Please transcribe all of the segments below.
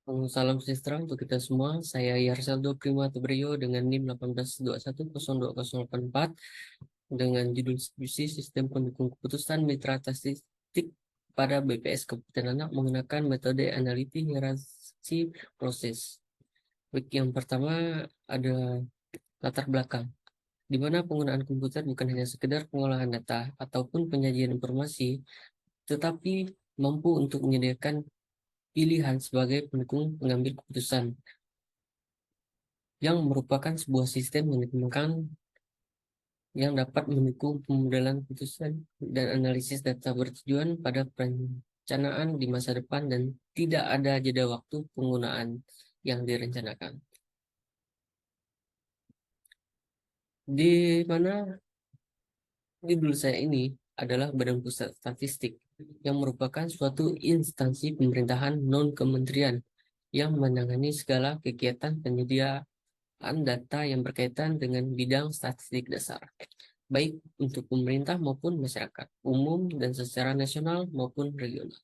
Salam sejahtera untuk kita semua. Saya Yarseldo Prima Tubrio dengan NIM 1821020084 dengan judul skripsi Sistem Pendukung Keputusan Mitra Statistik pada BPS Kabupaten Landak menggunakan metode analitik hierarki proses. Baik, yang pertama ada latar belakang, di mana penggunaan komputer bukan hanya sekedar pengolahan data ataupun penyajian informasi, tetapi mampu untuk menyediakan pilihan sebagai pendukung pengambil keputusan yang merupakan sebuah sistem yang dikembangkan yang dapat mendukung pemodelan keputusan dan analisis data bertujuan pada perencanaan di masa depan dan tidak ada jeda waktu penggunaan yang direncanakan. Di mana judul saya ini adalah Badan Pusat Statistik yang merupakan suatu instansi pemerintahan non-kementerian yang menangani segala kegiatan penyediaan data yang berkaitan dengan bidang statistik dasar, baik untuk pemerintah maupun masyarakat umum dan secara nasional maupun regional.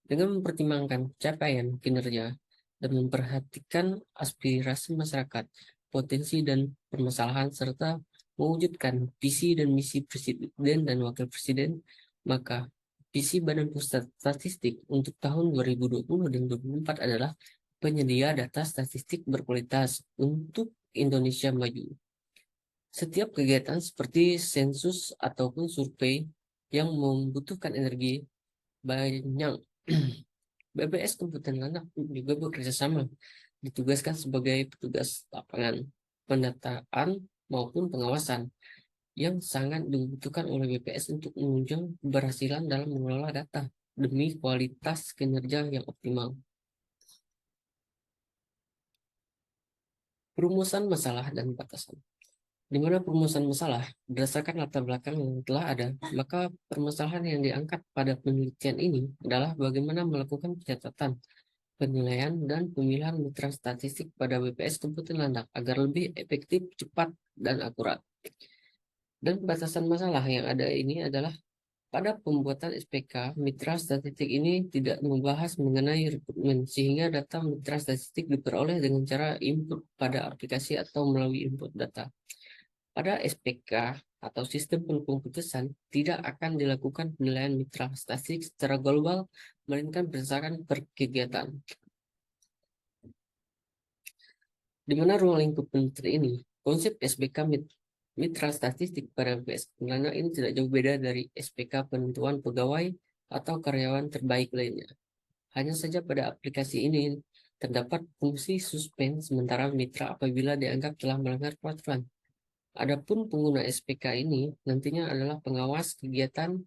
Dengan mempertimbangkan capaian kinerja dan memperhatikan aspirasi masyarakat, potensi dan permasalahan serta mewujudkan visi dan misi presiden dan wakil presiden, maka visi Badan Pusat Statistik untuk tahun 2020 dan 2024 adalah penyedia data statistik berkualitas untuk Indonesia maju. Setiap kegiatan seperti sensus ataupun survei yang membutuhkan energi banyak, BPS Kabupaten Landak juga bekerja sama, ditugaskan sebagai petugas lapangan, pendataan maupun pengawasan yang sangat dibutuhkan oleh BPS untuk menunjang keberhasilan dalam mengelola data demi kualitas kinerja yang optimal. Perumusan masalah dan batasan. Di mana perumusan masalah berdasarkan latar belakang yang telah ada, maka permasalahan yang diangkat pada penelitian ini adalah bagaimana melakukan pencatatan, penilaian, dan pemilihan mitra statistik pada BPS Kabupaten Landak agar lebih efektif, cepat, dan akurat. Dan batasan masalah yang ada ini adalah pada pembuatan SPK, mitra statistik ini tidak membahas mengenai rekrutmen, sehingga data mitra statistik diperoleh dengan cara input pada aplikasi atau melalui input data. Pada SPK atau sistem pendukung putusan tidak akan dilakukan penilaian mitra statistik secara global, melainkan berdasarkan per kegiatan. Di mana ruang lingkup menteri ini, konsep SPK mitra statistik pada BPS Kelana ini tidak jauh beda dari SPK penentuan pegawai atau karyawan terbaik lainnya. Hanya saja pada aplikasi ini terdapat fungsi suspend sementara mitra apabila dianggap telah melanggar peraturan. Adapun pengguna SPK ini nantinya adalah pengawas kegiatan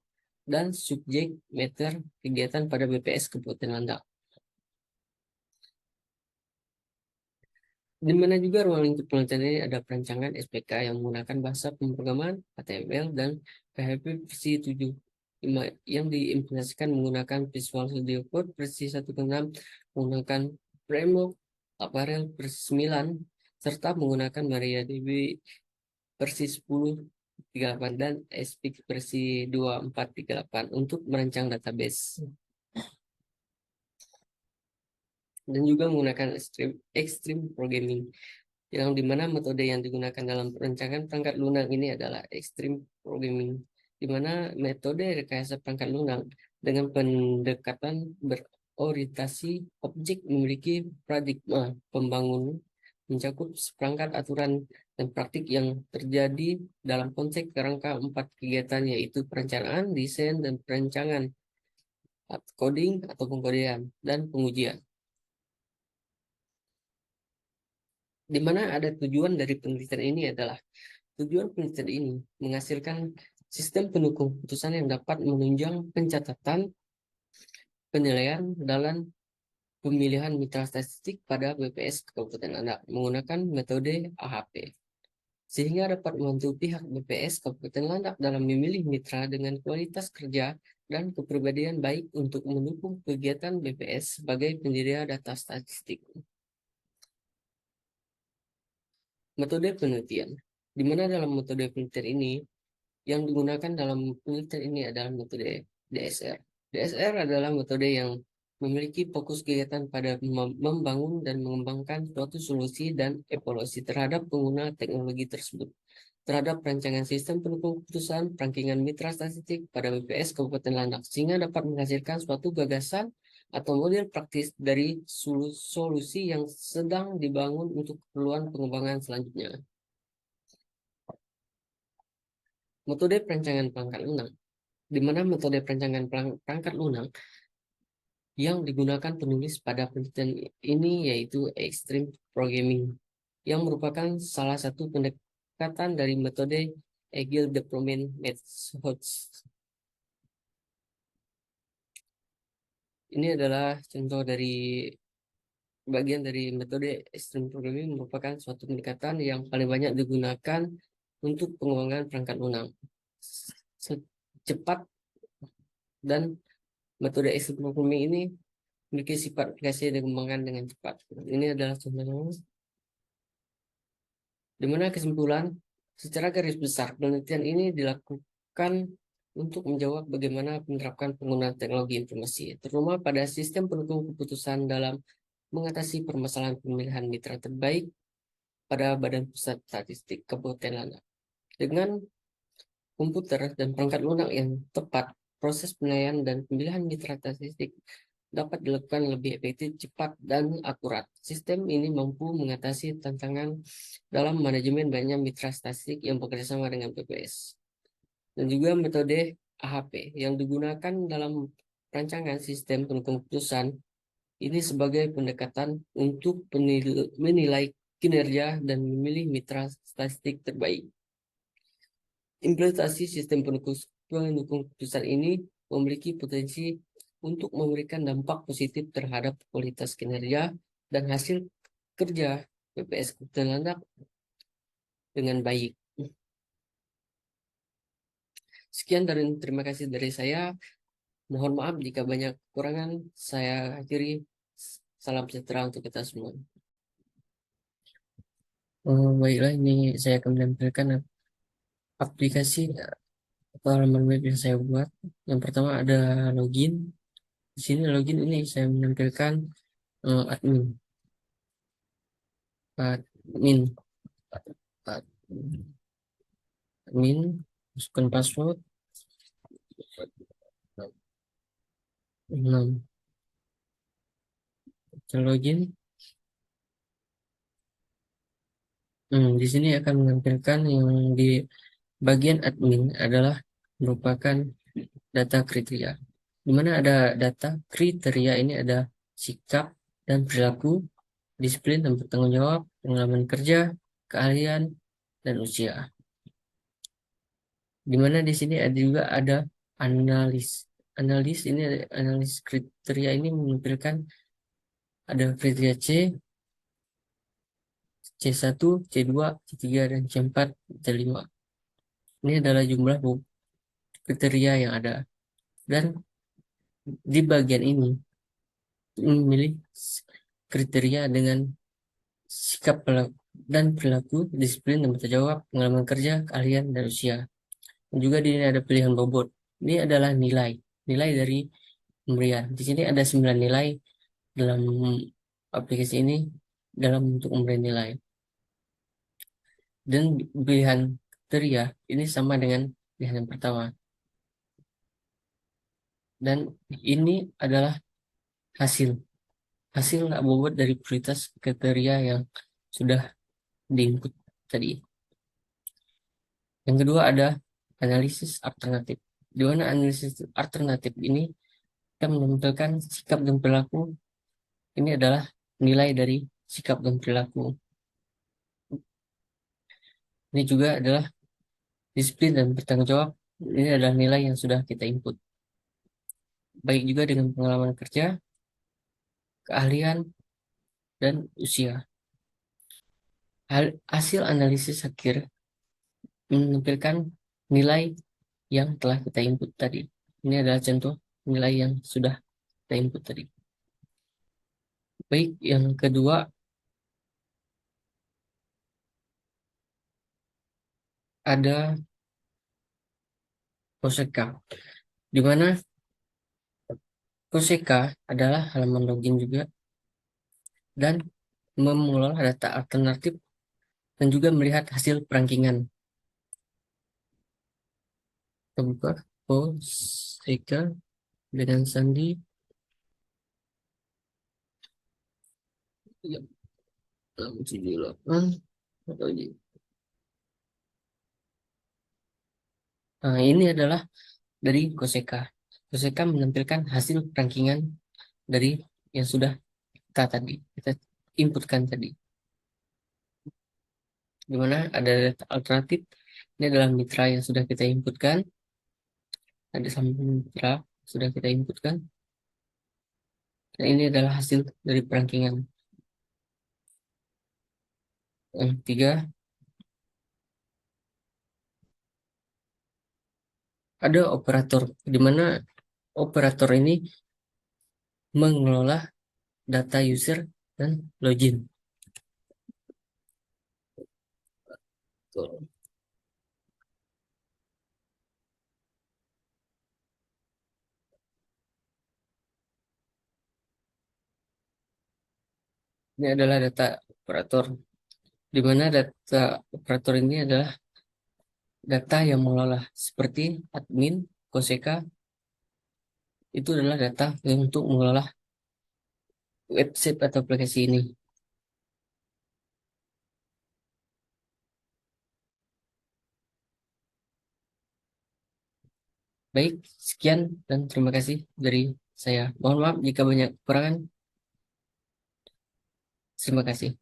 dan subjek matter kegiatan pada BPS Kabupaten Landak. Di mana juga ruang lingkup penelitian ini ada perancangan SPK yang menggunakan bahasa pemrograman HTML dan PHP versi 7.5 yang diimplementasikan menggunakan Visual Studio Code versi 1.6, menggunakan Framework Apparel versi 9, serta menggunakan MariaDB versi 10.38 dan SPIC versi 24.38 untuk merancang database. Dan juga menggunakan extreme programming, yang dimana metode yang digunakan dalam perancangan perangkat lunak ini adalah extreme programming, di mana metode rekayasa perangkat lunak dengan pendekatan berorientasi objek memiliki paradigma pembangunan mencakup seperangkat aturan dan praktik yang terjadi dalam konteks kerangka 4 kegiatan, yaitu perencanaan, desain, dan perancangan, coding atau pengkodean, dan pengujian. Di mana ada tujuan dari penelitian ini adalah tujuan penelitian ini menghasilkan sistem pendukung putusan yang dapat menunjang pencatatan, penilaian, dan pemilihan mitra statistik pada BPS Kabupaten Landak menggunakan metode AHP, sehingga dapat membantu pihak BPS Kabupaten Landak dalam memilih mitra dengan kualitas kerja dan kepribadian baik untuk mendukung kegiatan BPS sebagai penyedia data statistik. Metode penelitian, di mana dalam metode penelitian ini yang digunakan dalam penelitian ini adalah metode DSR. DSR adalah metode yang memiliki fokus kegiatan pada membangun dan mengembangkan suatu solusi dan evaluasi terhadap pengguna teknologi tersebut. Terhadap rancangan sistem pendukung keputusan rangkaian mitra statistik pada BPS Kabupaten Landak, sehingga dapat menghasilkan suatu gagasan atau model praktis dari solusi yang sedang dibangun untuk keperluan pengembangan selanjutnya. Metode perancangan perangkat lunak, di mana metode perancangan perangkat lunak yang digunakan penulis pada penelitian ini yaitu extreme programming, yang merupakan salah satu pendekatan dari metode Agile Deployment Methods. Ini adalah contoh dari bagian dari metode extreme programming, merupakan suatu pendekatan yang paling banyak digunakan untuk pengembangan perangkat lunak. Cepat, dan metode extreme programming ini memiliki sifat aplikasi dan dikembangkan dengan cepat. Ini adalah contohnya. Di mana kesimpulan, secara garis besar, penelitian ini dilakukan untuk menjawab bagaimana menerapkan penggunaan teknologi informasi, terutama pada sistem pendukung keputusan dalam mengatasi permasalahan pemilihan mitra terbaik pada Badan Pusat Statistik Kabupaten Landak. Dengan komputer dan perangkat lunak yang tepat, proses penilaian dan pemilihan mitra statistik dapat dilakukan lebih efektif, cepat, dan akurat. Sistem ini mampu mengatasi tantangan dalam manajemen banyaknya mitra statistik yang bekerjasama dengan BPS. Dan juga metode AHP yang digunakan dalam rancangan sistem pendukung keputusan ini sebagai pendekatan untuk menilai kinerja dan memilih mitra statistik terbaik. Implementasi sistem pendukung keputusan ini memiliki potensi untuk memberikan dampak positif terhadap kualitas kinerja dan hasil kerja BPS Kabupaten Landak dengan baik. Sekian dan terima kasih dari saya. Mohon maaf jika banyak kekurangan. Saya akhiri. Salam sejahtera untuk kita semua. Baiklah, ini saya akan menampilkan aplikasi atau halaman web yang saya buat. Yang pertama ada login. Di sini login ini saya menampilkan admin, admin, admin, masukkan password 6, login. Di sini akan menampilkan yang di bagian admin adalah merupakan data kriteria. Di mana ada data kriteria ini ada sikap dan perilaku, disiplin dan bertanggung jawab, pengalaman kerja, keahlian, dan usia. Di mana di sini ada juga ada analis. Analis ini analis kriteria ini menampilkan ada kriteria C1, C2, C3, dan C4, C5. Ini adalah jumlah kriteria yang ada. Dan di bagian ini memilih kriteria dengan sikap dan perilaku, disiplin dan bertanggung jawab, pengalaman kerja, keahlian, dan usia. Dan juga di sini ada pilihan bobot. Ini adalah nilai dari pemberian. Di sini ada 9 nilai dalam aplikasi ini dalam bentuk pemberian nilai. Dan pilihan kriteria ini sama dengan pilihan yang pertama. Dan ini adalah hasil bobot dari prioritas kriteria yang sudah diinput tadi. Yang kedua ada analisis alternatif. Di mana analisis alternatif ini kita menampilkan sikap dan perilaku. Ini adalah nilai dari sikap dan perilaku. Ini juga adalah disiplin dan bertanggung jawab. Ini adalah nilai yang sudah kita input. Baik juga dengan pengalaman kerja, keahlian, dan usia. Hasil analisis akhir menampilkan nilai yang telah kita input tadi. Ini adalah contoh nilai yang sudah kita input tadi. Baik, yang kedua ada Osaka, di mana Koseka adalah halaman login juga dan mengelola data alternatif dan juga melihat hasil perankingan. Kita buka Koseka dengan sandi. Ya, 678. Nah, ini adalah dari Koseka. Koseka menampilkan hasil rankingan dari yang sudah kita inputkan tadi. Di mana ada data alternatif. Ini adalah mitra yang sudah kita inputkan. Ada sampel mitra sudah kita inputkan. Dan ini adalah hasil dari perankingan. Yang ketiga, ada operator, di mana operator ini mengelola data user dan login. Ini adalah data operator, di mana data operator ini adalah data yang mengelola seperti admin, Koseka, itu adalah data yang untuk mengelola website atau aplikasi ini. Baik, sekian dan terima kasih dari saya. Mohon maaf jika banyak kekurangan. Terima kasih.